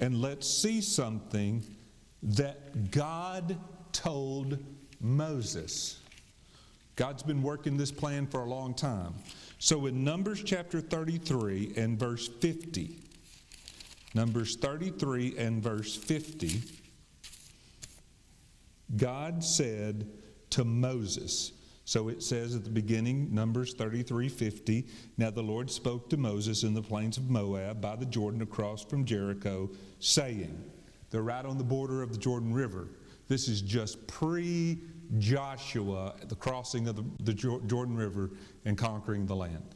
and let's see something that God told Moses. God's been working this plan for a long time. So in Numbers chapter 33 and verse 50, Numbers 33 and verse 50, God said to Moses, so it says at the beginning, Numbers 33:50, now the Lord spoke to Moses in the plains of Moab by the Jordan across from Jericho, saying, they're right on the border of the Jordan River. This is just pre-Joshua, the crossing of the Jordan River and conquering the land.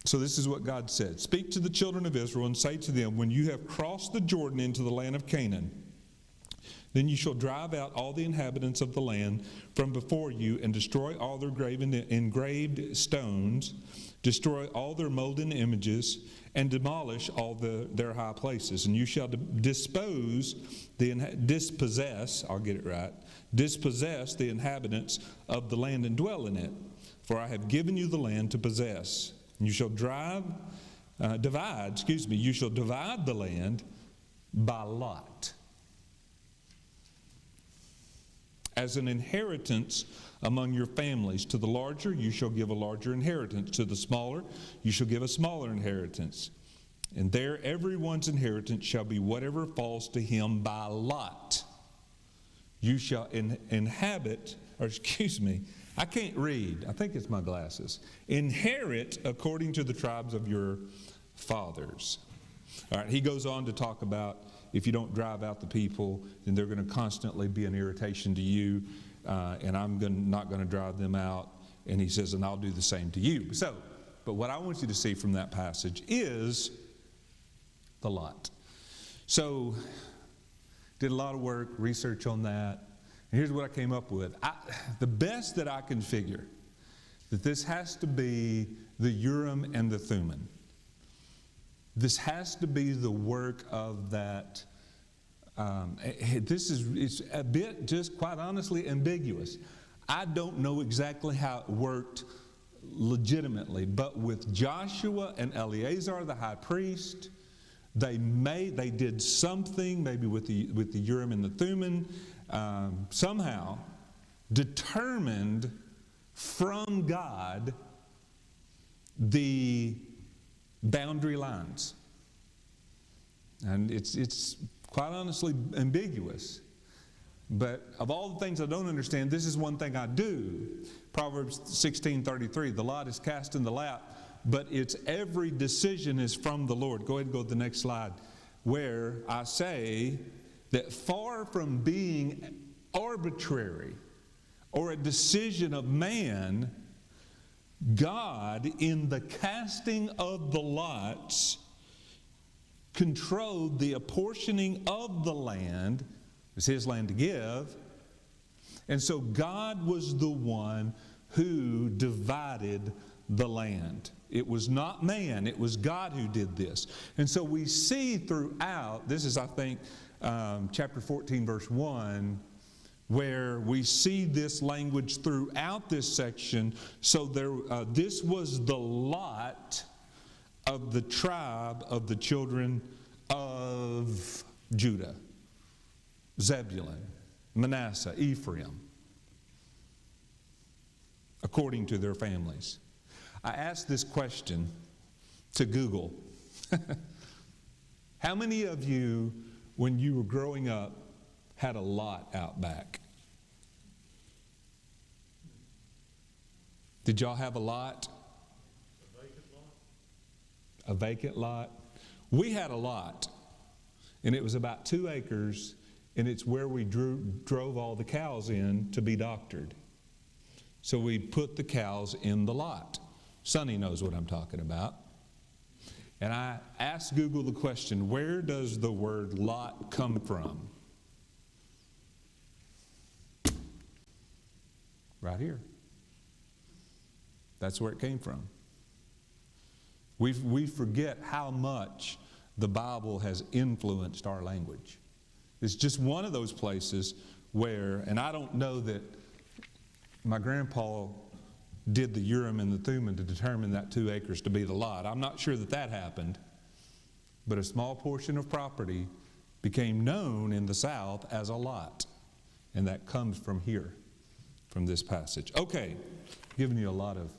So this is what God said. Speak to the children of Israel and say to them, when you have crossed the Jordan into the land of Canaan, then you shall drive out all the inhabitants of the land from before you and destroy all their engraved stones, destroy all their molten images, and demolish all their high places. And you shall dispossess the inhabitants of the land and dwell in it. For I have given you the land to possess. And you shall divide the land by lot, as an inheritance among your families. To the larger you shall give a larger inheritance. To the smaller you shall give a smaller inheritance. And there everyone's inheritance shall be whatever falls to him by lot. You shall inhabit, I can't read. I think it's my glasses. Inherit according to the tribes of your fathers. All right, he goes on to talk about if you don't drive out the people, then they're going to constantly be an irritation to you, and I'm not going to drive them out. And he says, and I'll do the same to you. So, but what I want you to see from that passage is the lot. So, did a lot of work, research on that. And here's what I came up with. The best that I can figure, that this has to be the Urim and the Thummim. This has to be the work of that. It's a bit, just quite honestly, ambiguous. I don't know exactly how it worked legitimately, but with Joshua and Eleazar, the high priest, they did something, maybe with the Urim and the Thummim, somehow determined from God the boundary lines. And it's quite honestly ambiguous. But of all the things I don't understand, this is one thing I do. Proverbs 16:33, the lot is cast in the lap, but its every decision is from the Lord. Go ahead and go to the next slide. Where I say that far from being arbitrary or a decision of man, God, in the casting of the lots, controlled the apportioning of the land. It was his land to give. And so God was the one who divided the land. It was not man, it was God who did this. And so we see throughout, this is I think chapter 14 verse 1, where we see this language throughout this section. So this was the lot of the tribe of the children of Judah, Zebulun, Manasseh, Ephraim, according to their families. I asked this question to Google. How many of you, when you were growing up, had a lot out back? Did y'all have a lot? A vacant lot. A vacant lot? We had a lot, and it was about 2 acres, and it's where we drove all the cows in to be doctored. So we put the cows in the lot. Sonny knows what I'm talking about. And I asked Google the question, where does the word lot come from? Right here. That's where it came from. We forget how much the Bible has influenced our language. It's just one of those places where, and I don't know that my grandpa did the Urim and the Thummim to determine that 2 acres to be the lot. I'm not sure that happened. But a small portion of property became known in the south as a lot. And that comes from here, from this passage. Okay, giving you a lot of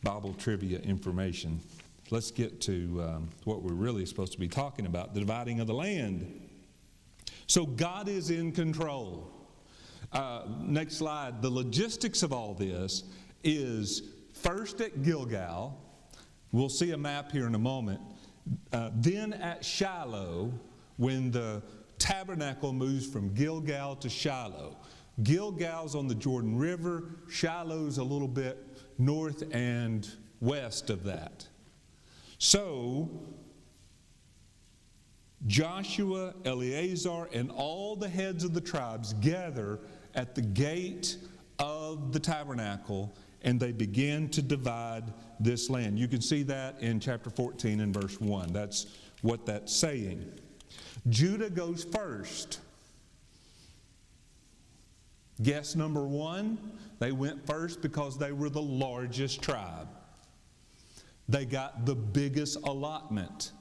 Bible trivia information. Let's get to what we're really supposed to be talking about, the dividing of the land. So God is in control. Next slide. The logistics of all this is first at Gilgal. We'll see a map here in a moment. Then at Shiloh, when the tabernacle moves from Gilgal to Shiloh. Gilgal's on the Jordan River. Shiloh's a little bit north and west of that. So, Joshua, Eleazar, and all the heads of the tribes gather at the gate of the tabernacle, and they begin to divide this land. You can see that in chapter 14 and verse 1. That's what that's saying. Judah goes first. Guess number one, they went first because they were the largest tribe. They got the biggest allotment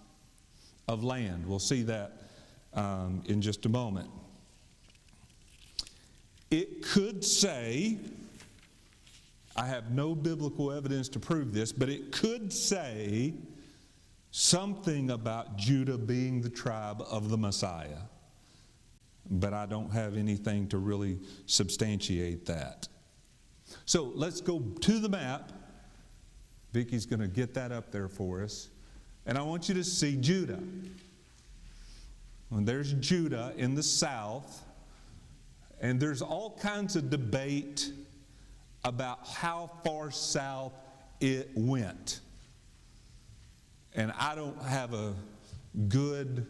of land. We'll see that in just a moment. It could say, I have no biblical evidence to prove this, but it could say something about Judah being the tribe of the Messiah. But I don't have anything to really substantiate that. So let's go to the map. Vicky's going to get that up there for us. And I want you to see Judah. And there's Judah in the south. And there's all kinds of debate about how far south it went. And I don't have a good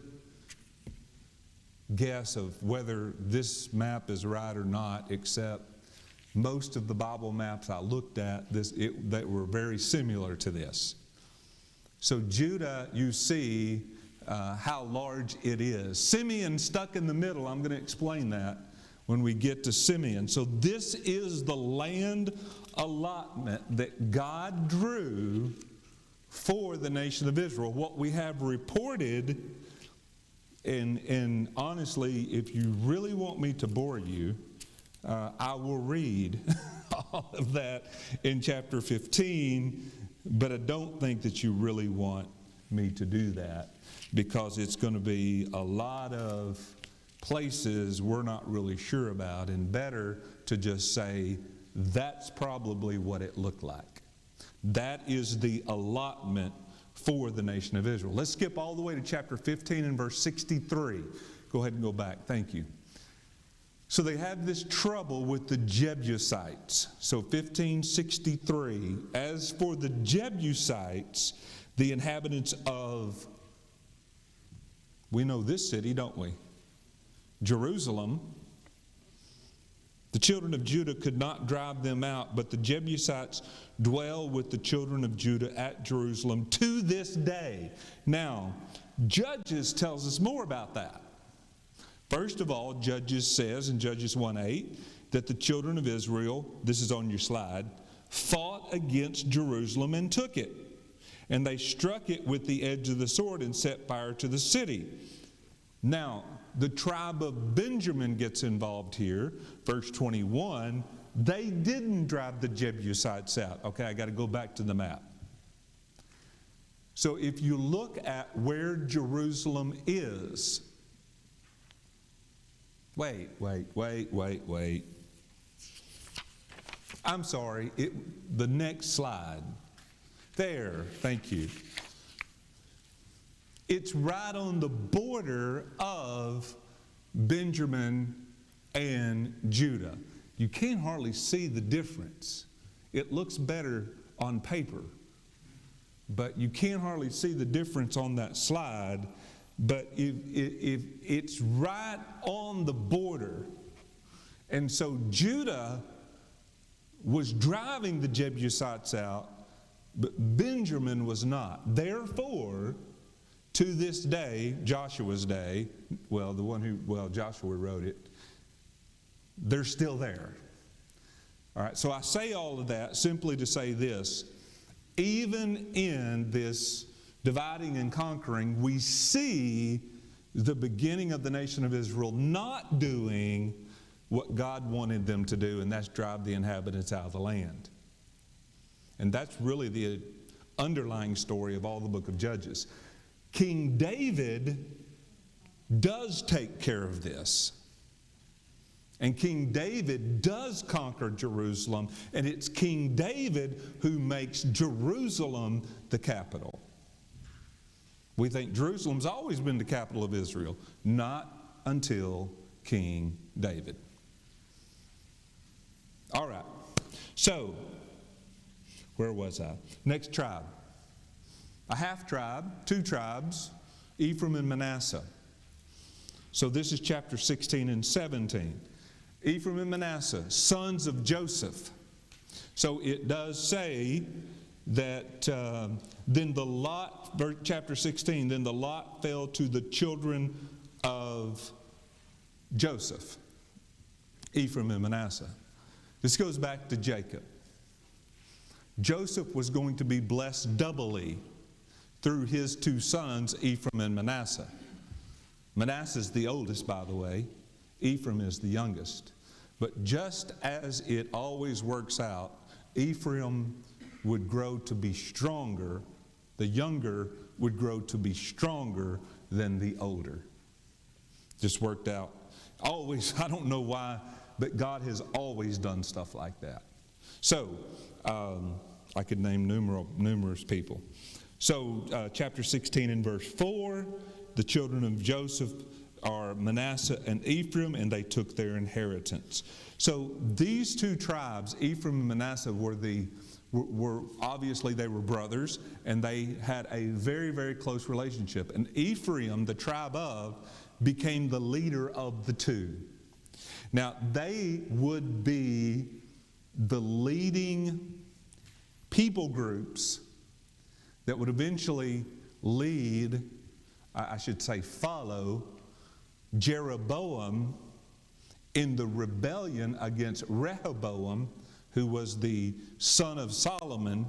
guess of whether this map is right or not, except most of the Bible maps I looked at, that were very similar to this. So Judah, you see how large it is. Simeon stuck in the middle. I'm going to explain that when we get to Simeon. So this is the land allotment that God drew for the nation of Israel. What we have reported, and honestly, if you really want me to bore you, I will read all of that in chapter 15, but I don't think that you really want me to do that, because it's going to be a lot of places we're not really sure about, and better to just say that's probably what it looked like. That is the allotment for the nation of Israel. Let's skip all the way to chapter 15 and verse 63. Go ahead and go back. Thank you. So they have this trouble with the Jebusites. So 1563. As for the Jebusites, the inhabitants of, we know this city, don't we? Jerusalem. The children of Judah could not drive them out, but the Jebusites dwell with the children of Judah at Jerusalem to this day. Now, Judges tells us more about that. First of all, Judges says in Judges 1:8 that the children of Israel, this is on your slide, fought against Jerusalem and took it. And they struck it with the edge of the sword and set fire to the city. Now, the tribe of Benjamin gets involved here. Verse 21, they didn't drive the Jebusites out. Okay, I got to go back to the map. So if you look at where Jerusalem is, wait. I'm sorry, the next slide. There, thank you. It's right on the border of Benjamin and Judah. You can't hardly see the difference. It looks better on paper, but you can't hardly see the difference on that slide. But if it's right on the border, and so Judah was driving the Jebusites out, but Benjamin was not. Therefore, to this day, Joshua's day, Joshua wrote it, they're still there. All right, so I say all of that simply to say this. Even in this dividing and conquering, we see the beginning of the nation of Israel not doing what God wanted them to do, and that's drive the inhabitants out of the land. And that's really the underlying story of all the book of Judges. King David does take care of this. And King David does conquer Jerusalem, and it's King David who makes Jerusalem the capital. We think Jerusalem's always been the capital of Israel. Not until King David. All right. So, where was I? Next tribe. A half tribe, two tribes, Ephraim and Manasseh. So this is chapter 16 and 17. Ephraim and Manasseh, sons of Joseph. So it does say that then the lot, chapter 16, then the lot fell to the children of Joseph, Ephraim and Manasseh. This goes back to Jacob. Joseph was going to be blessed doubly through his two sons, Ephraim and Manasseh. Manasseh is the oldest, by the way. Ephraim is the youngest. But just as it always works out, Ephraim would grow to be stronger. The younger would grow to be stronger than the older. Just worked out. Always, I don't know why, but God has always done stuff like that. So, I could name numerous people. So, chapter 16 and verse 4, the children of Joseph are Manasseh and Ephraim, and they took their inheritance. So these two tribes, Ephraim and Manasseh, were obviously they were brothers, and they had a very, very close relationship. And Ephraim, the tribe of, became the leader of the two. Now, they would be the leading people groups that would eventually lead, I should say follow, Jeroboam in the rebellion against Rehoboam, who was the son of Solomon,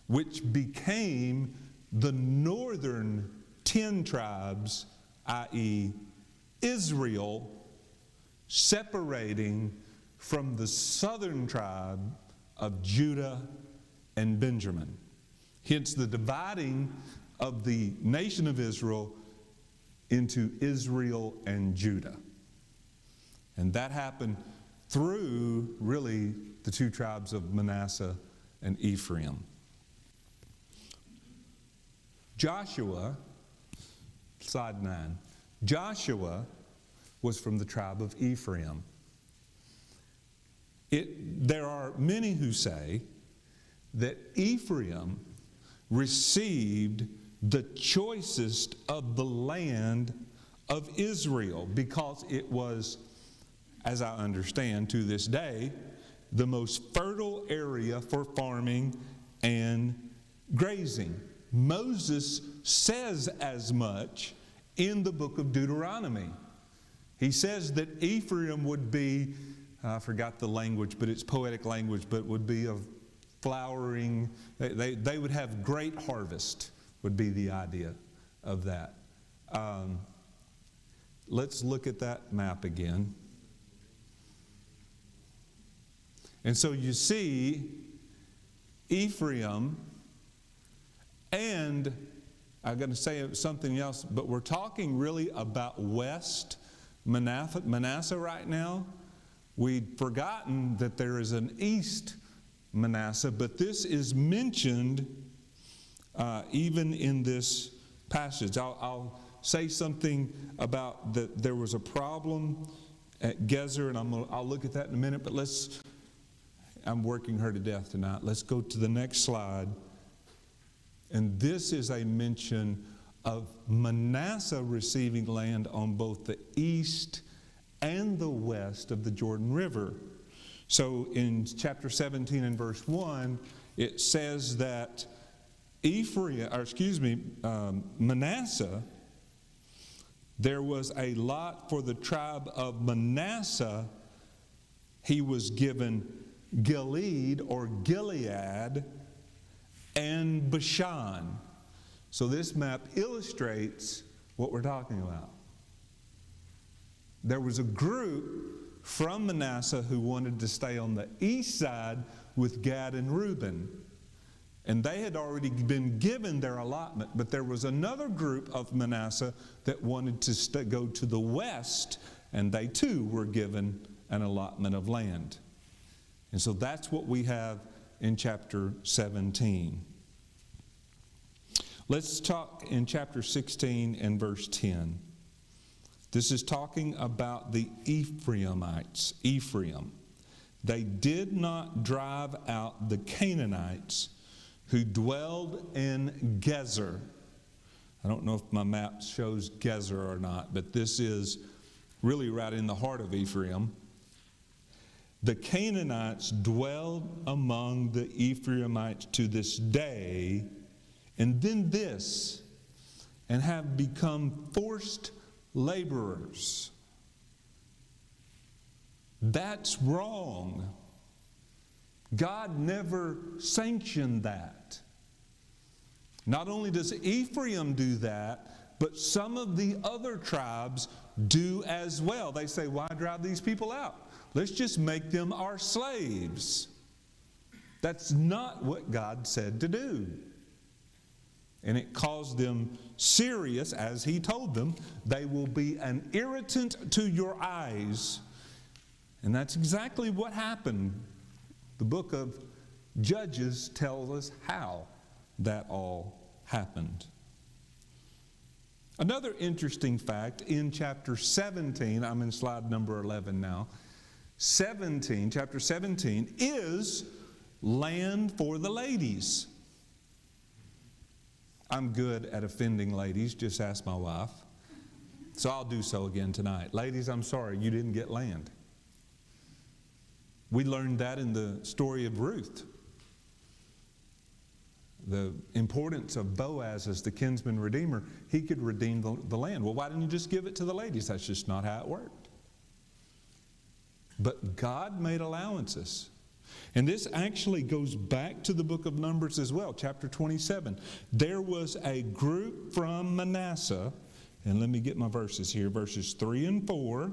which became the northern 10 tribes, i.e. Israel, separating from the southern tribe of Judah and Benjamin. Hence the dividing of the nation of Israel into Israel and Judah. And that happened through, really, the two tribes of Manasseh and Ephraim. Joshua, slide 9. Joshua was from the tribe of Ephraim. There are many who say that Ephraim received the choicest of the land of Israel because it was, as I understand to this day, the most fertile area for farming and grazing. Moses says as much in the book of Deuteronomy. He says that Ephraim would be, I forgot the language, but it's poetic language, but would be of flowering. They would have great harvest, would be the idea of that. Let's look at that map again. And so you see Ephraim, and I'm going to say something else, but we're talking really about West Manasseh right now. We'd forgotten that there is an East Manasseh, but this is mentioned even in this passage. I'll say something about that there was a problem at Gezer, and I'll look at that in a minute, but I'm working her to death tonight. Let's go to the next slide. And this is a mention of Manasseh receiving land on both the east and the west of the Jordan River. So in chapter 17 and verse 1, it says that Manasseh, there was a lot for the tribe of Manasseh. He was given Gilead or Gilead and Bashan. So this map illustrates what we're talking about. There was a group from Manasseh who wanted to stay on the east side with Gad and Reuben. And they had already been given their allotment, but there was another group of Manasseh that wanted to go to the west, and they too were given an allotment of land. And so that's what we have in chapter 17. Let's talk in chapter 16 and verse 10. This is talking about the Ephraimites. Ephraim. They did not drive out the Canaanites who dwelled in Gezer. I don't know if my map shows Gezer or not, but this is really right in the heart of Ephraim. The Canaanites dwelled among the Ephraimites to this day, and then this, and have become forced laborers. That's wrong. God never sanctioned that. Not only does Ephraim do that, but some of the other tribes do as well. They say, why drive these people out? Let's just make them our slaves. That's not what God said to do. And it caused them serious, as he told them, they will be an irritant to your eyes. And that's exactly what happened. The book of Judges tells us how that all happened. Another interesting fact in chapter 17, I'm in slide number 11 now, chapter 17 is land for the ladies. I'm good at offending ladies, just ask my wife. So I'll do so again tonight. Ladies, I'm sorry, you didn't get land. We learned that in the story of Ruth. The importance of Boaz as the kinsman redeemer. He could redeem the land. Well, why didn't you just give it to the ladies? That's just not how it worked. But God made allowances. And this actually goes back to the book of Numbers as well, chapter 27. There was a group from Manasseh, and let me get my verses here, verses 3 and 4.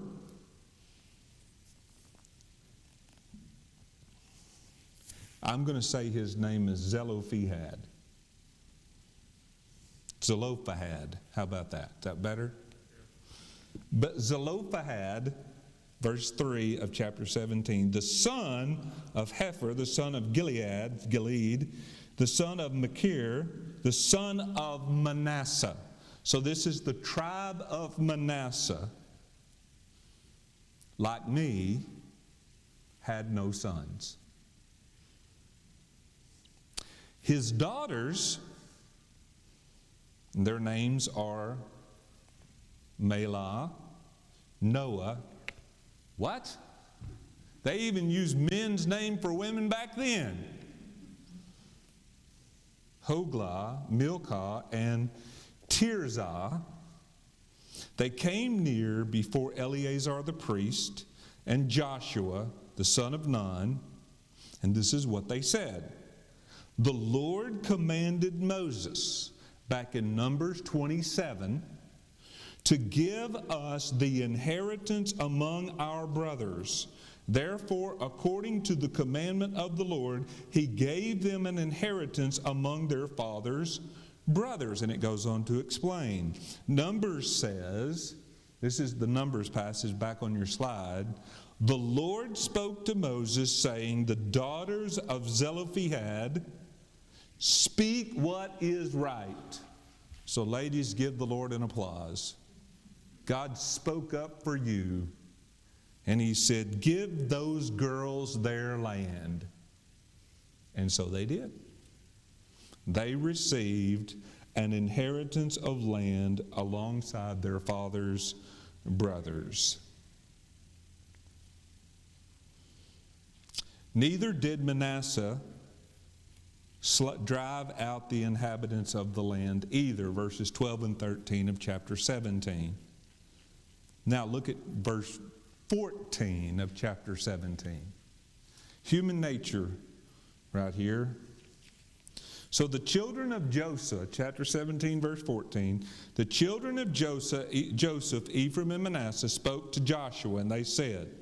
I'm going to say his name is Zelophehad. Zelophehad. How about that? Is that better? But Zelophehad, verse 3 of chapter 17, the son of Hepher, the son of Gilead, the son of Machir, the son of Manasseh. So this is the tribe of Manasseh, like me, had no sons. His daughters, their names are Mahlah, Noah. What? They even used men's name for women back then. Hoglah, Milcah, and Tirzah. They came near before Eleazar the priest and Joshua, the son of Nun, and this is what they said. The Lord commanded Moses, back in Numbers 27, to give us the inheritance among our brothers. Therefore, according to the commandment of the Lord, he gave them an inheritance among their fathers' brothers. And it goes on to explain. Numbers says, this is the Numbers passage back on your slide, the Lord spoke to Moses, saying, the daughters of Zelophehad speak what is right. So ladies, give the Lord an applause. God spoke up for you, and he said, give those girls their land. And so they did. They received an inheritance of land alongside their father's brothers. Neither did Manasseh drive out the inhabitants of the land either, verses 12 and 13 of chapter 17. Now look at verse 14 of chapter 17. Human nature right here. So the children of Joseph, chapter 17, verse 14, the children of Joseph, Ephraim and Manasseh, spoke to Joshua, and they said,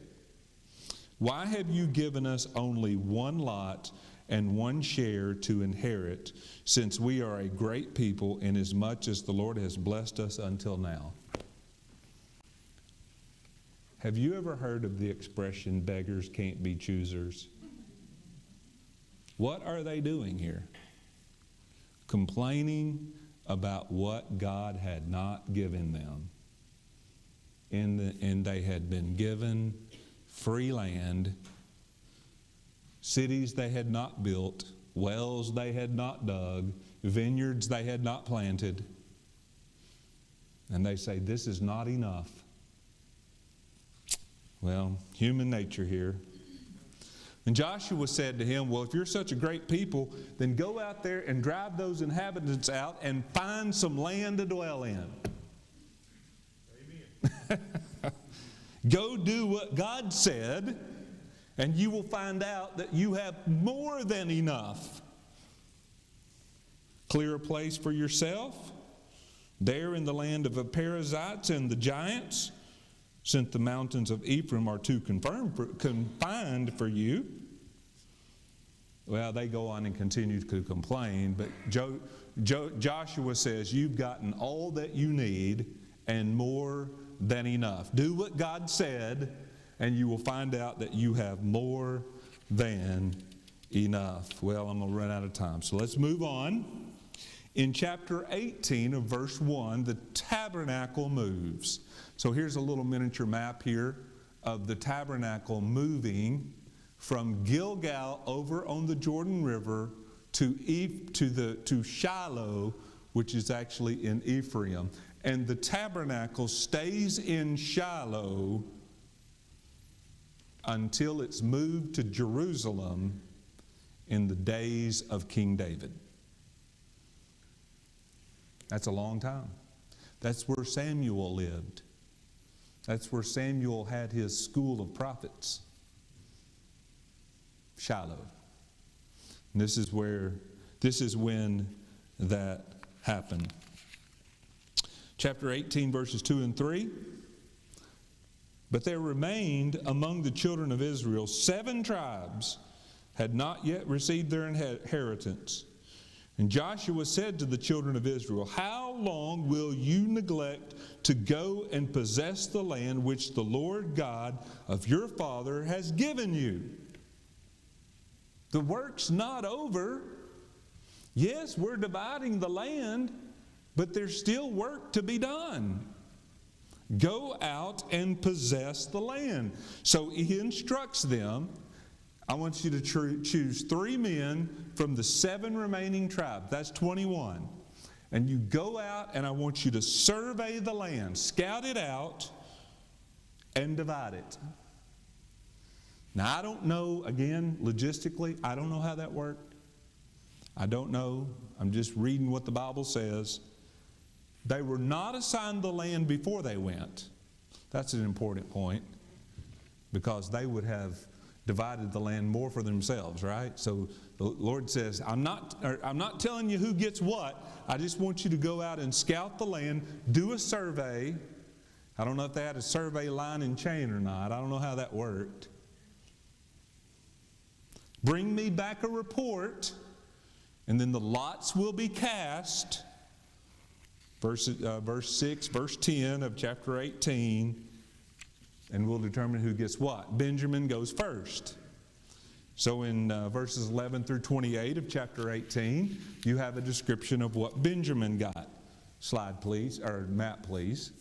"Why have you given us only one lot and one share to inherit, since we are a great people, inasmuch as the Lord has blessed us until now?" Have you ever heard of the expression, beggars can't be choosers? What are they doing here? Complaining about what God had not given them. And they had been given free land, cities they had not built, wells they had not dug, vineyards they had not planted. And they say, this is not enough. Well, human nature here. And Joshua said to him, well, if you're such a great people, then go out there and drive those inhabitants out and find some land to dwell in. Amen. Go do what God said, and you will find out that you have more than enough. Clear a place for yourself there in the land of the Perizzites and the giants, since the mountains of Ephraim are too confined for you. Well, they go on and continue to complain, but Joshua says, you've gotten all that you need and more than enough. Do what God said, and you will find out that you have more than enough. Well, I'm going to run out of time, so let's move on. In chapter 18 of verse 1, the tabernacle moves. So here's a little miniature map here of the tabernacle moving from Gilgal over on the Jordan River to Shiloh, which is actually in Ephraim. And the tabernacle stays in Shiloh until it's moved to Jerusalem in the days of King David. That's a long time. That's where Samuel lived. That's where Samuel had his school of prophets. Shiloh. And this is when that happened. Chapter 18, verses 2 and 3. But there remained among the children of Israel 7 tribes had not yet received their inheritance. And Joshua said to the children of Israel, how long will you neglect to go and possess the land which the Lord God of your father has given you? The work's not over. Yes, we're dividing the land, but there's still work to be done. Go out and possess the land. So he instructs them, I want you to choose 3 men from the 7 remaining tribes. That's 21. And you go out and I want you to survey the land, scout it out, and divide it. Now, I don't know, again, logistically, I don't know how that worked. I don't know. I'm just reading what the Bible says. They were not assigned the land before they went. That's an important point, because they would have divided the land more for themselves, right? So the Lord says, I'm not telling you who gets what. I just want you to go out and scout the land, do a survey. I don't know if they had a survey line and chain or not. I don't know how that worked. Bring me back a report, and then the lots will be cast. Verse 6, verse 10 of chapter 18, and we'll determine who gets what. Benjamin goes first. So in verses 11 through 28 of chapter 18, you have a description of what Benjamin got. Slide, please, or map, please.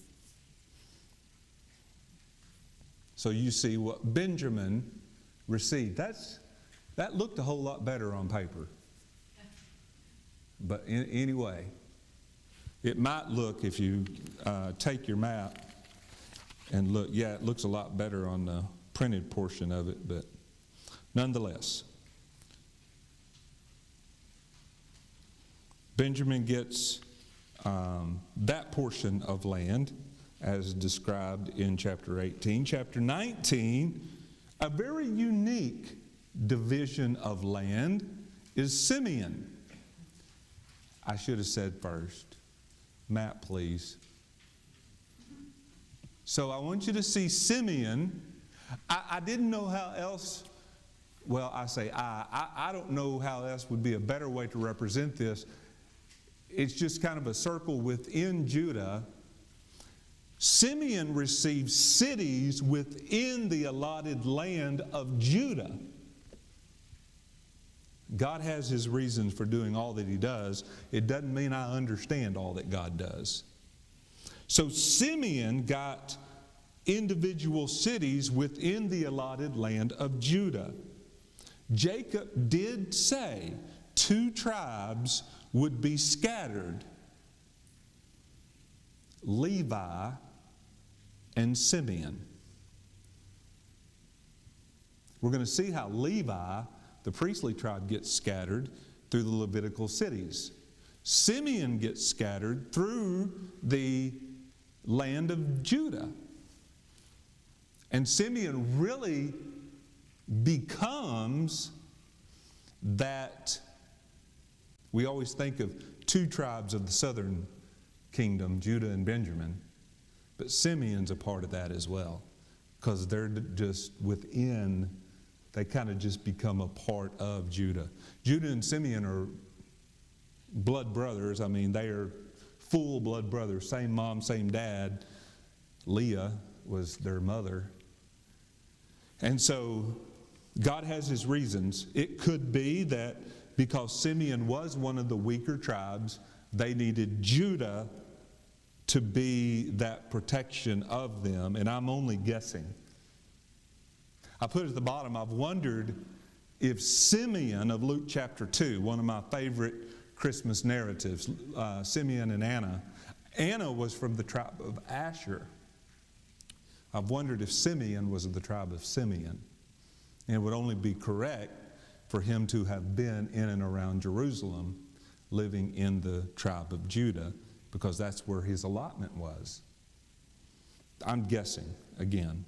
So you see what Benjamin received. That looked a whole lot better on paper. But anyway, it might look, if you take your map and look, yeah, it looks a lot better on the printed portion of it, but nonetheless, Benjamin gets that portion of land as described in chapter 18. Chapter 19, a very unique division of land is Simeon. I should have said first. Map, please. So I want you to see Simeon. I didn't know how else, well, I don't know how else would be a better way to represent this. It's just kind of a circle within Judah. Simeon received cities within the allotted land of Judah. God has His reasons for doing all that He does. It doesn't mean I understand all that God does. So Simeon got individual cities within the allotted land of Judah. Jacob did say 2 tribes would be scattered: Levi and Simeon. We're going to see how Levi, the priestly tribe, gets scattered through the Levitical cities. Simeon gets scattered through the land of Judah. And Simeon really becomes that. We always think of 2 tribes of the southern kingdom, Judah and Benjamin. But Simeon's a part of that as well, because they're just within, they kind of just become a part of Judah. Judah and Simeon are blood brothers. I mean, they are full blood brothers. Same mom, same dad. Leah was their mother. And so God has His reasons. It could be that because Simeon was one of the weaker tribes, they needed Judah to be that protection of them. And I'm only guessing. I put at the bottom, I've wondered if Simeon of Luke chapter 2, one of my favorite Christmas narratives, Simeon and Anna. Anna was from the tribe of Asher. I've wondered if Simeon was of the tribe of Simeon. And it would only be correct for him to have been in and around Jerusalem, living in the tribe of Judah, because that's where his allotment was. I'm guessing again.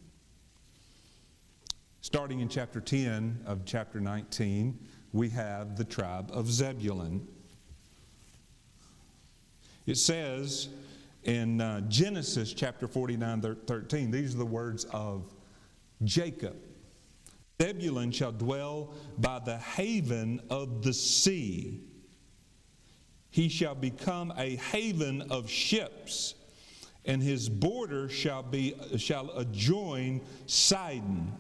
Starting in chapter 10 of chapter 19, we have the tribe of Zebulun. It says in Genesis chapter 49:13, these are the words of Jacob. Zebulun shall dwell by the haven of the sea. He shall become a haven of ships, and his border shall adjoin Sidon.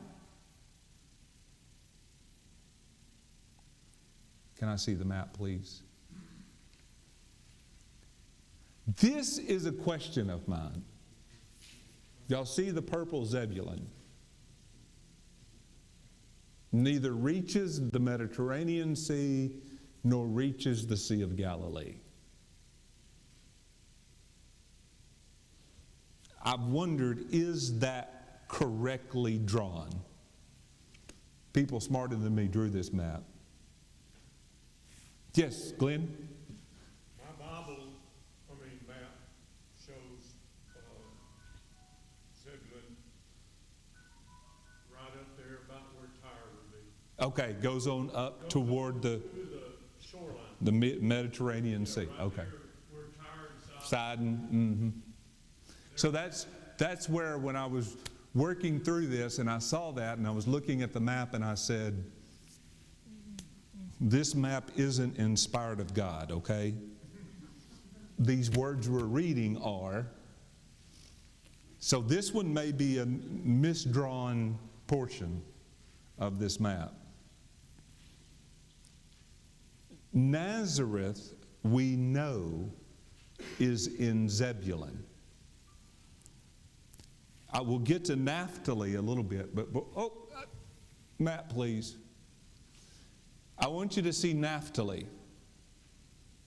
Can I see the map, please? This is a question of mine. Y'all see the purple Zebulun? Neither reaches the Mediterranean Sea nor reaches the Sea of Galilee. I've wondered, is that correctly drawn? People smarter than me drew this map. Yes, Glenn? My map shows Zebulun right up there about where Tyre would be. Okay, goes on up toward the shoreline. The Mediterranean Sea. Right Okay. Where Tyre and Sidon. So that's where, when I was working through this and I saw that and I was looking at the map and I said, this map isn't inspired of God, okay? These words we're reading are. So this one may be a misdrawn portion of this map. Nazareth, we know, is in Zebulun. I will get to Naphtali a little bit, but map, please. I want you to see Naphtali,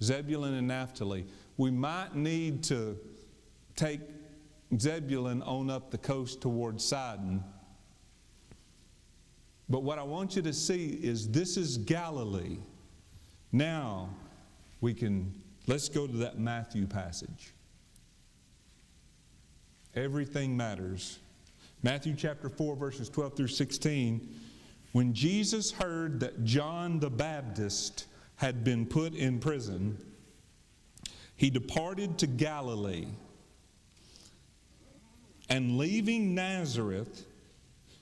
Zebulun and Naphtali. We might need to take Zebulun on up the coast towards Sidon. But what I want you to see is this is Galilee. Now let's go to that Matthew passage. Everything matters. Matthew chapter 4, verses 12 through 16. When Jesus heard that John the Baptist had been put in prison, he departed to Galilee, and leaving Nazareth,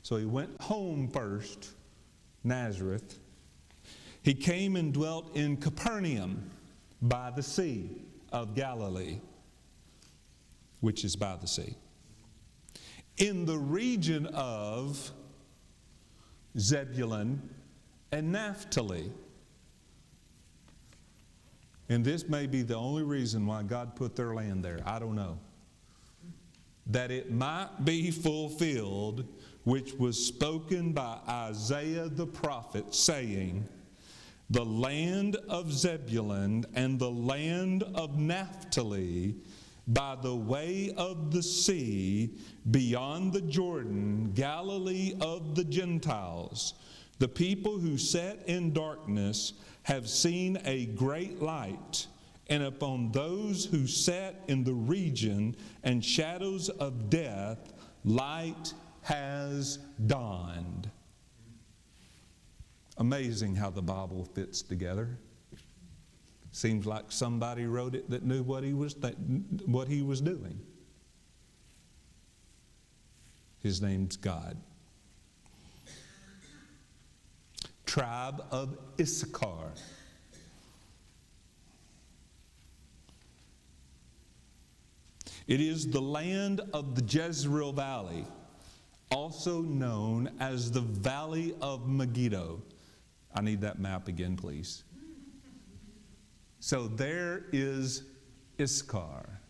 so he went home first, Nazareth, he came and dwelt in Capernaum by the sea of Galilee, which is by the sea, in the region of Zebulun and Naphtali. And this may be the only reason why God put their land there. I don't know. That it might be fulfilled, which was spoken by Isaiah the prophet, saying, the land of Zebulun and the land of Naphtali, by the way of the sea, beyond the Jordan, Galilee of the Gentiles. The people who sat in darkness have seen a great light, and upon those who sat in the region and shadows of death, light has dawned. Amazing how the Bible fits together. Seems like somebody wrote it that knew what he was doing. His name's God. Tribe of Issachar. It is the land of the Jezreel Valley, also known as the Valley of Megiddo. I need that map again, please. So there is Issachar.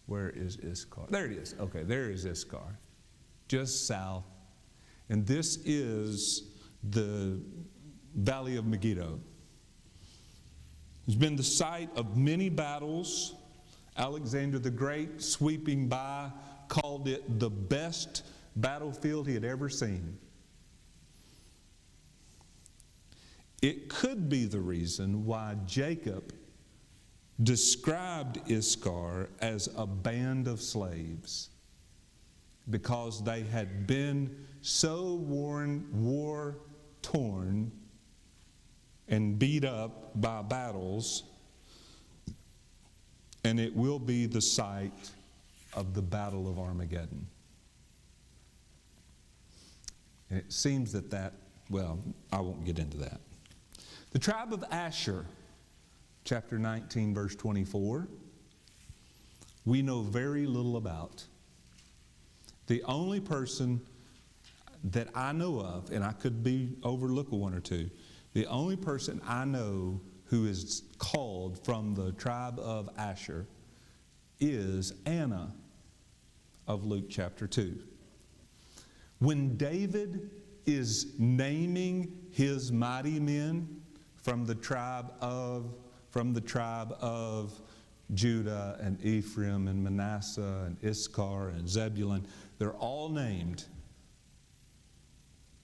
Where is Issachar? There it is. Okay, there is Issachar. Just south. And this is the Valley of Megiddo. It's been the site of many battles. Alexander the Great, sweeping by, called it the best battlefield he had ever seen. It could be the reason why Jacob described Issachar as a band of slaves, because they had been so war-torn and beat up by battles, and it will be the site of the Battle of Armageddon. And it seems that, well, I won't get into that. The tribe of Asher, chapter 19, verse 24, we know very little about. The only person that I know of, and I could be overlooking one or two, the only person I know who is called from the tribe of Asher is Anna of Luke chapter 2. When David is naming his mighty men from the tribe of Judah and Ephraim and Manasseh and Issachar and Zebulun, they're all named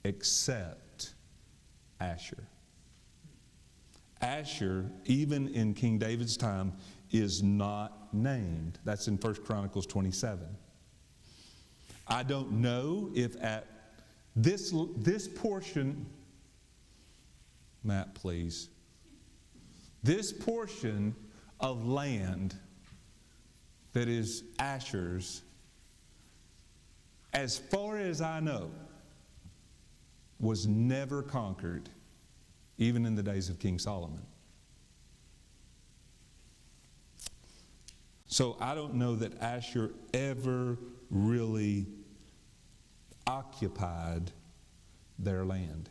except Asher. Asher, even in King David's time, is not named. That's in 1 Chronicles 27. I don't know if at this portion, Matt, please. This portion of land that is Asher's, as far as I know, was never conquered, even in the days of King Solomon. So I don't know that Asher ever really occupied their land.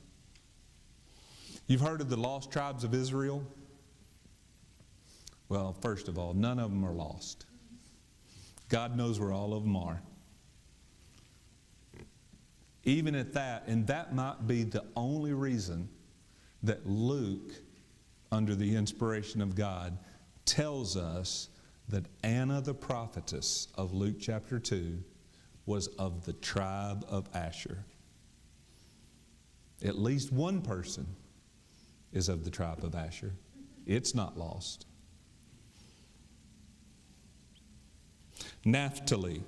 You've heard of the lost tribes of Israel? Well, first of all, none of them are lost. God knows where all of them are. Even at that, and that might be the only reason that Luke, under the inspiration of God, tells us that Anna the prophetess of Luke chapter 2 was of the tribe of Asher. At least one person is of the tribe of Asher. It's not lost. Naphtali.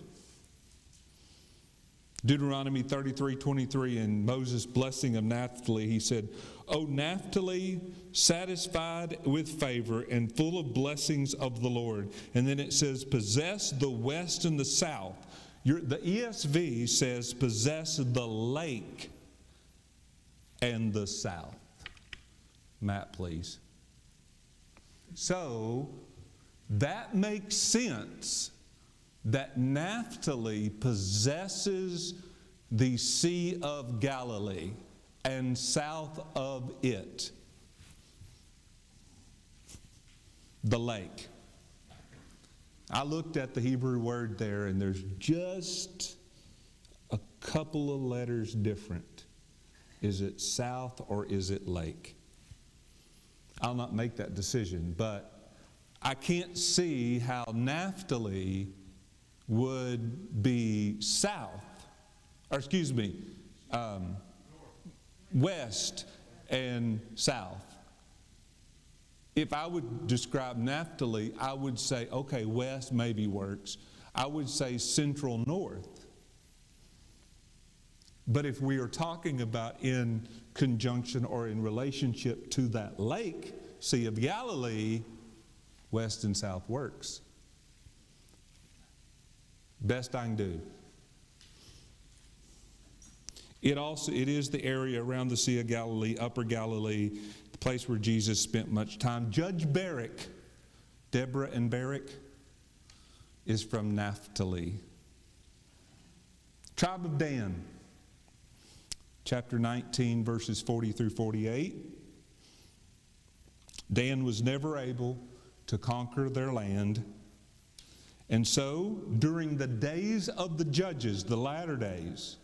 Deuteronomy 33:23, and Moses' blessing of Naphtali, he said, O Naphtali, satisfied with favor and full of blessings of the Lord. And then it says, possess the west and the south. The ESV says, possess the lake and the south. Matt, please. So, that makes sense that Naphtali possesses the Sea of Galilee and south of it, the lake. I looked at the Hebrew word there, and there's just a couple of letters different. Is it south or is it lake? I'll not make that decision, but I can't see how Naphtali would be south, or excuse me, west and south. If I would describe Naphtali, I would say, okay, west maybe works. I would say central north. But if we are talking about in conjunction or in relationship to that lake, Sea of Galilee, west and south works. Best I can do. It is the area around the Sea of Galilee, Upper Galilee, the place where Jesus spent much time. Judge Barak, Deborah and Barak, is from Naphtali. Tribe of Dan, chapter 19, verses 40 through 48. Dan was never able to conquer their land. And so, during the days of the judges, the latter days,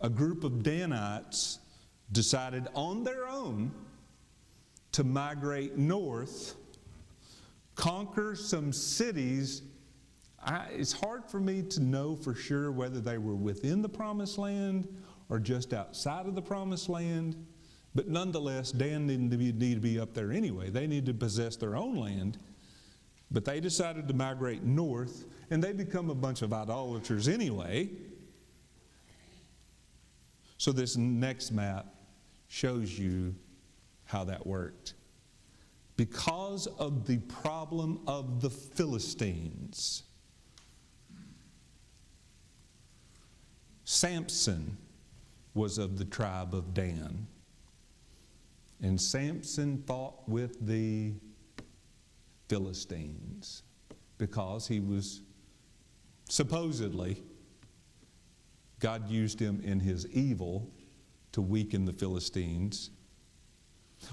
a group of Danites decided on their own to migrate north, conquer some cities. It's hard for me to know for sure whether they were within the promised land or just outside of the promised land. But nonetheless, Dan didn't need to be up there anyway. They needed to possess their own land. But they decided to migrate north, and they become a bunch of idolaters anyway. So this next map shows you how that worked. Because of the problem of the Philistines, Samson was of the tribe of Dan. And Samson fought with the Philistines because he was supposedly, God used him in his evil to weaken the Philistines.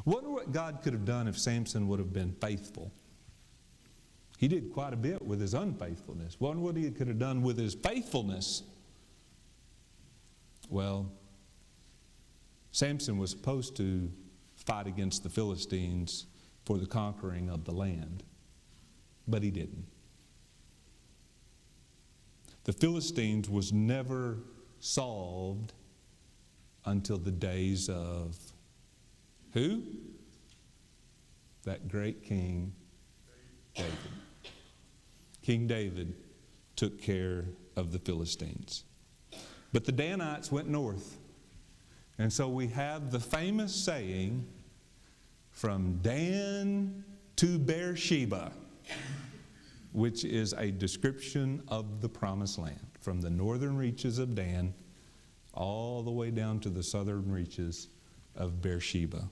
Wonder what God could have done if Samson would have been faithful. He did quite a bit with his unfaithfulness. Wonder what he could have done with his faithfulness. Well, Samson was supposed to fight against the Philistines for the conquering of the land, but he didn't. The Philistines was never solved until the days of who? That great king, David. King David took care of the Philistines. But the Danites went north. And so we have the famous saying, from Dan to Beersheba, which is a description of the promised land, from the northern reaches of Dan all the way down to the southern reaches of Beersheba.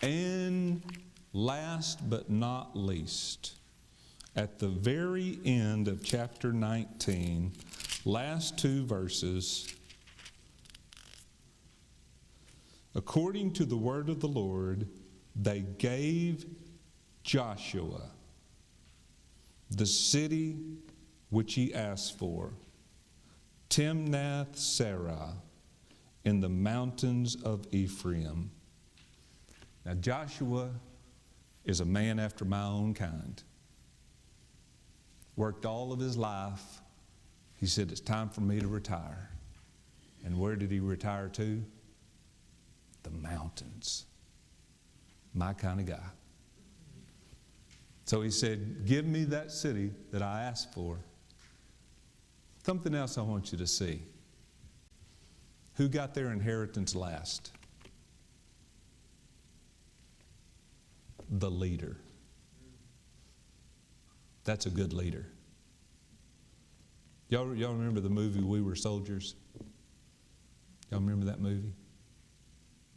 And last but not least, at the very end of chapter 19, last two verses, according to the word of the Lord, they gave Joshua the city which he asked for, Timnath-Serah, in the mountains of Ephraim. Now Joshua is a man after my own kind. Worked all of his life. He said, it's time for me to retire. And where did he retire to? The mountains. My kind of guy. So he said, give me that city that I asked for. Something else I want you to see. Who got their inheritance last? The leader. That's a good leader. Y'all remember the movie We Were Soldiers? Y'all remember that movie?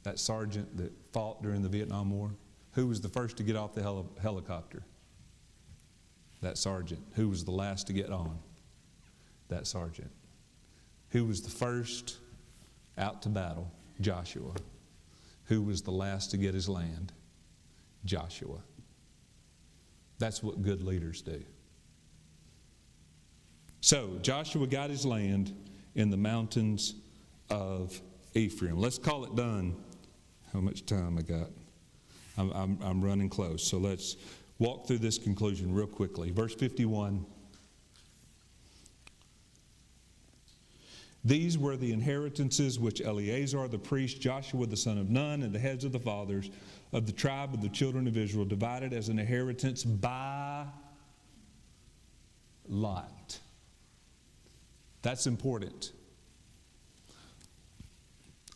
That sergeant that fought during the Vietnam War? Who was the first to get off the helicopter? That sergeant. Who was the last to get on? That sergeant. Who was the first out to battle? Joshua. Who was the last to get his land? Joshua. That's what good leaders do. So Joshua got his land in the mountains of Ephraim. Let's call it done. How much time I got? I'm running close. So let's walk through this conclusion real quickly. Verse 51. These were the inheritances which Eleazar the priest, Joshua the son of Nun, and the heads of the fathers of the tribe of the children of Israel divided as an inheritance by lot. That's important.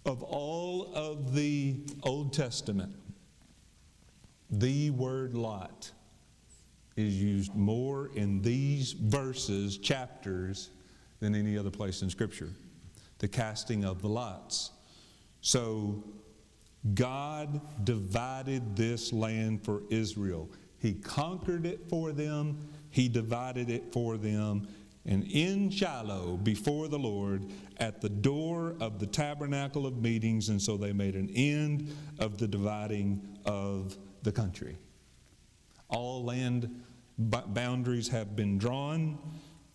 Of all of the Old Testament, the word lot is used more in these verses, chapters, than any other place in Scripture. The casting of the lots. So God divided this land for Israel. He conquered it for them. He divided it for them. And in Shiloh, before the Lord, at the door of the tabernacle of meetings, and so they made an end of the dividing of the country. All land boundaries have been drawn,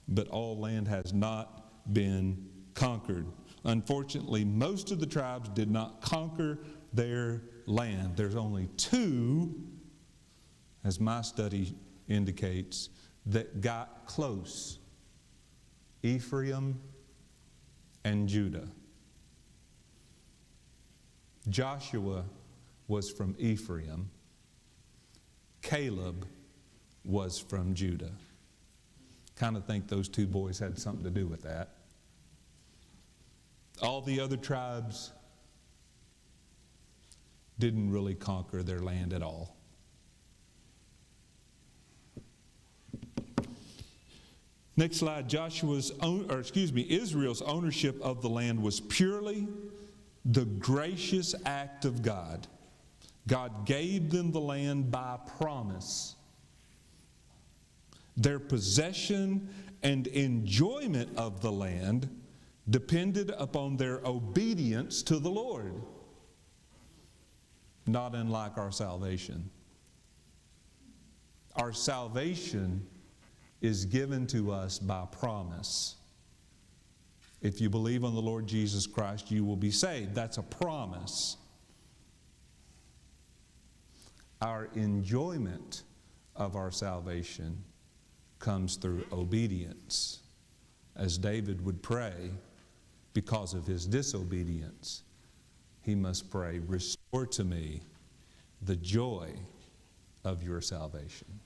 but all land has not been conquered. Unfortunately, most of the tribes did not conquer their land. There's only two, as my study indicates, that got close. Ephraim and Judah. Joshua was from Ephraim. Caleb was from Judah. Kind of think those two boys had something to do with that. All the other tribes didn't really conquer their land at all. Next slide. Israel's ownership of the land was purely the gracious act of God. God gave them the land by promise. Their possession and enjoyment of the land depended upon their obedience to the Lord. Not unlike our salvation. Our salvation is given to us by promise. If you believe on the Lord Jesus Christ, you will be saved. That's a promise. Our enjoyment of our salvation comes through obedience. As David would pray, because of his disobedience, he must pray, "Restore to me the joy of your salvation."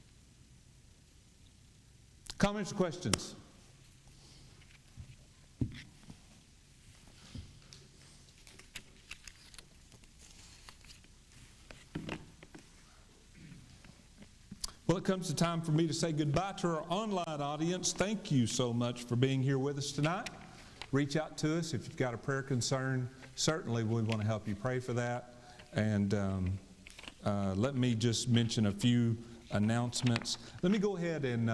Comments or questions? Well, it comes the time for me to say goodbye to our online audience. Thank you so much for being here with us tonight. Reach out to us if you've got a prayer concern. Certainly we want to help you pray for that. And let me just mention a few announcements. Let me go ahead and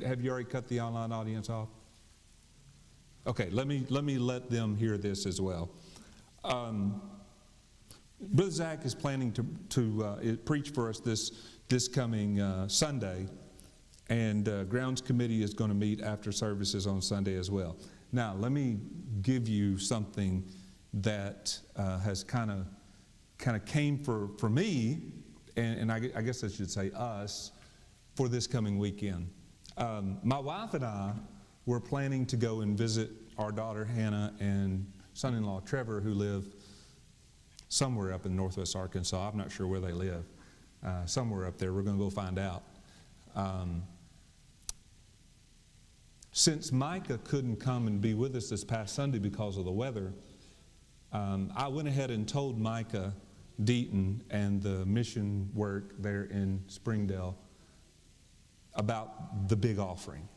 have you already cut the online audience off? Okay, let me let them hear this as well. Brother Zach is planning to preach for us this coming Sunday, and Grounds Committee is going to meet after services on Sunday as well. Now, let me give you something that has kind of came for me, and I guess I should say us, for this coming weekend. My wife and I were planning to go and visit our daughter Hannah and son-in-law Trevor, who live somewhere up in northwest Arkansas. I'm not sure where they live. Somewhere up there. We're going to go find out. Since Micah couldn't come and be with us this past Sunday because of the weather, I went ahead and told Micah Deaton and the mission work there in Springdale about the big offering.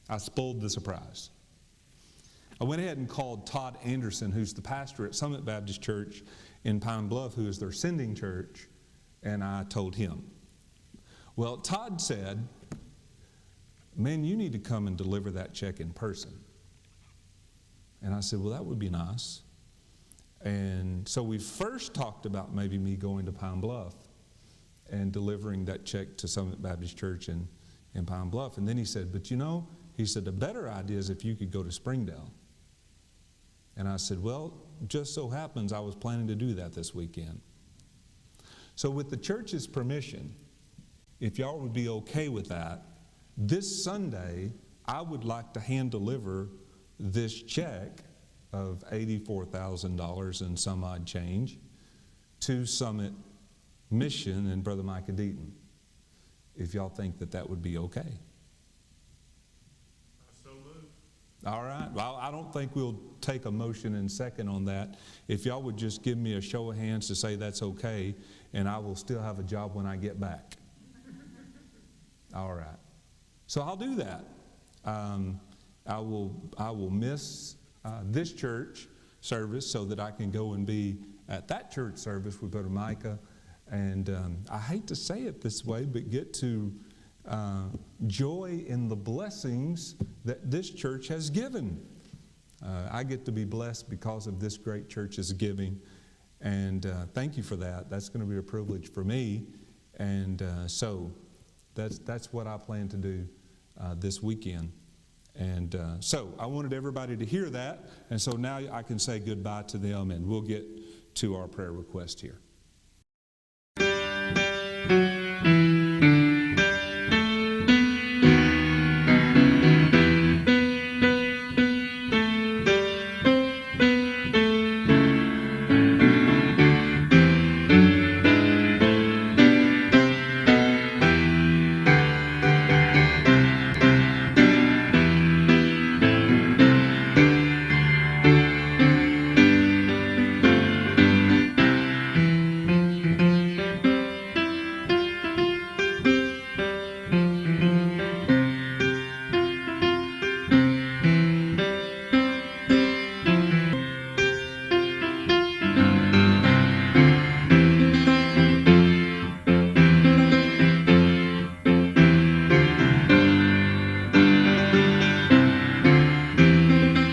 I spoiled the surprise. I went ahead and called Todd Anderson, who's the pastor at Summit Baptist Church in Pine Bluff, who is their sending church, and I told him. Well, Todd said, man, you need to come and deliver that check in person. And I said, well, that would be nice. And so we first talked about maybe me going to Pine Bluff and delivering that check to Summit Baptist Church in Pine Bluff. And then he said, but you know, he said, the better idea is if you could go to Springdale. And I said, well, just so happens I was planning to do that this weekend. So with the church's permission, if y'all would be okay with that, this Sunday, I would like to hand deliver this check of $84,000 and some odd change to Summit Mission and Brother Micah Deaton, if y'all think that that would be okay. So moved. All right. Well, I don't think we'll take a motion and second on that. If y'all would just give me a show of hands to say that's okay, and I will still have a job when I get back. All right. So I'll do that. I will miss this church service so that I can go and be at that church service with Brother Micah. And I hate to say it this way, but get to joy in the blessings that this church has given. I get to be blessed because of this great church's giving. And thank you for that. That's going to be a privilege for me. And so that's what I plan to do this weekend. And so I wanted everybody to hear that. And so now I can say goodbye to them, and we'll get to our prayer request here.